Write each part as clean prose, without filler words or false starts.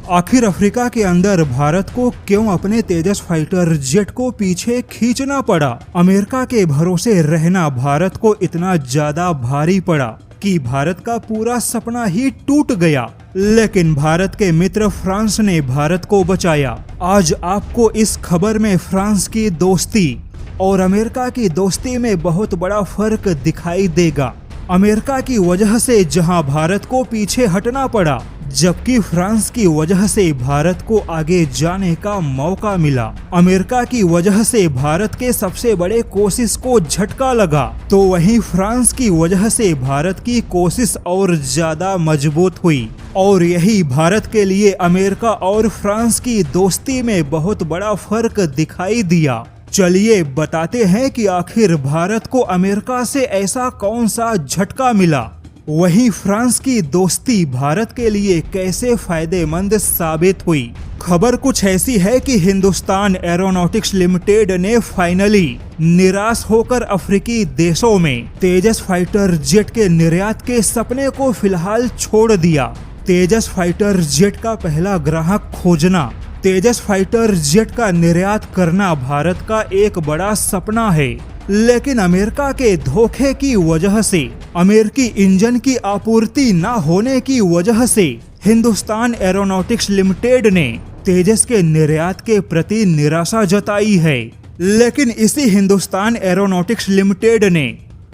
आखिर अफ्रीका के अंदर भारत को क्यों अपने तेजस फाइटर जेट को पीछे खींचना पड़ा? अमेरिका के भरोसे रहना भारत को इतना ज्यादा भारी पड़ा कि भारत का पूरा सपना ही टूट गया। लेकिन भारत के मित्र फ्रांस ने भारत को बचाया। आज आपको इस खबर में फ्रांस की दोस्ती और अमेरिका की दोस्ती में बहुत बड़ा फर्क दिखाई देगा। अमेरिका की वजह से जहां भारत को पीछे हटना पड़ा, जबकि फ्रांस की वजह से भारत को आगे जाने का मौका मिला। अमेरिका की वजह से भारत के सबसे बड़े कोशिश को झटका लगा, तो वहीं फ्रांस की वजह से भारत की कोशिश और ज्यादा मजबूत हुई। और यही भारत के लिए अमेरिका और फ्रांस की दोस्ती में बहुत बड़ा फर्क दिखाई दिया। चलिए बताते हैं कि आखिर भारत को अमेरिका से ऐसा कौन सा झटका मिला, वहीं फ्रांस की दोस्ती भारत के लिए कैसे फायदेमंद साबित हुई। खबर कुछ ऐसी है कि हिंदुस्तान एरोनॉटिक्स लिमिटेड ने फाइनली निराश होकर अफ्रीकी देशों में तेजस फाइटर जेट के निर्यात के सपने को फिलहाल छोड़ दिया। तेजस फाइटर जेट का पहला ग्राहक खोजना, तेजस फाइटर जेट का निर्यात करना भारत का एक बड़ा सपना है। लेकिन अमेरिका के धोखे की वजह से, अमेरिकी इंजन की आपूर्ति न होने की वजह से हिंदुस्तान एरोनॉटिक्स लिमिटेड ने तेजस के निर्यात के प्रति निराशा जताई है। लेकिन इसी हिंदुस्तान एरोनॉटिक्स लिमिटेड ने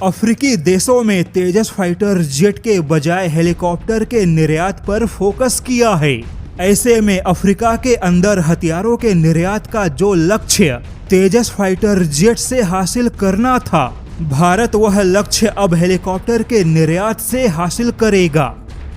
अफ्रीकी देशों में तेजस फाइटर जेट के बजाय हेलीकॉप्टर के निर्यात पर फोकस किया है। ऐसे में अफ्रीका के अंदर हथियारों के निर्यात का जो लक्ष्य तेजस फाइटर जेट से हासिल करना था, भारत वह लक्ष्य अब हेलीकॉप्टर के निर्यात से हासिल करेगा।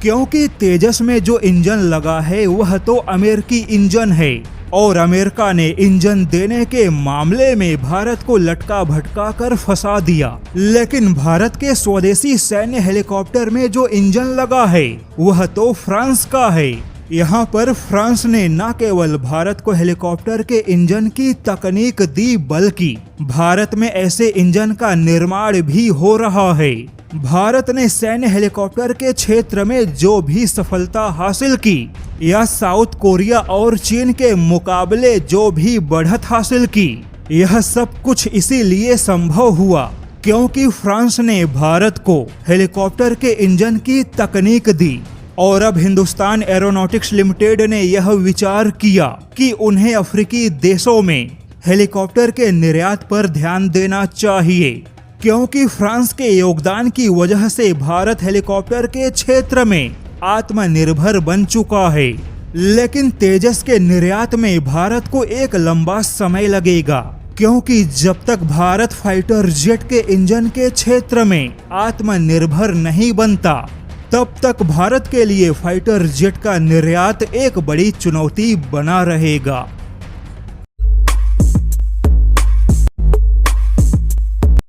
क्योंकि तेजस में जो इंजन लगा है वह तो अमेरिकी इंजन है और अमेरिका ने इंजन देने के मामले में भारत को लटका भटका कर फंसा दिया। लेकिन भारत के स्वदेशी सैन्य हेलीकॉप्टर में जो इंजन लगा है वह तो फ्रांस का है। यहाँ पर फ्रांस ने न केवल भारत को हेलीकॉप्टर के इंजन की तकनीक दी, बल्कि भारत में ऐसे इंजन का निर्माण भी हो रहा है। भारत ने सैन्य हेलीकॉप्टर के क्षेत्र में जो भी सफलता हासिल की या साउथ कोरिया और चीन के मुकाबले जो भी बढ़त हासिल की, यह सब कुछ इसीलिए संभव हुआ क्योंकि फ्रांस ने भारत को हेलीकॉप्टर के इंजन की तकनीक दी। और अब हिंदुस्तान एरोनॉटिक्स लिमिटेड ने यह विचार किया कि उन्हें अफ्रीकी देशों में हेलीकॉप्टर के निर्यात पर ध्यान देना चाहिए, क्योंकि फ्रांस के योगदान की वजह से भारत हेलीकॉप्टर के क्षेत्र में आत्मनिर्भर बन चुका है। लेकिन तेजस के निर्यात में भारत को एक लंबा समय लगेगा, क्योंकि जब तक भारत फाइटर जेट के इंजन के क्षेत्र में आत्मनिर्भर नहीं बनता, तब तक भारत के लिए फाइटर जेट का निर्यात एक बड़ी चुनौती बना रहेगा।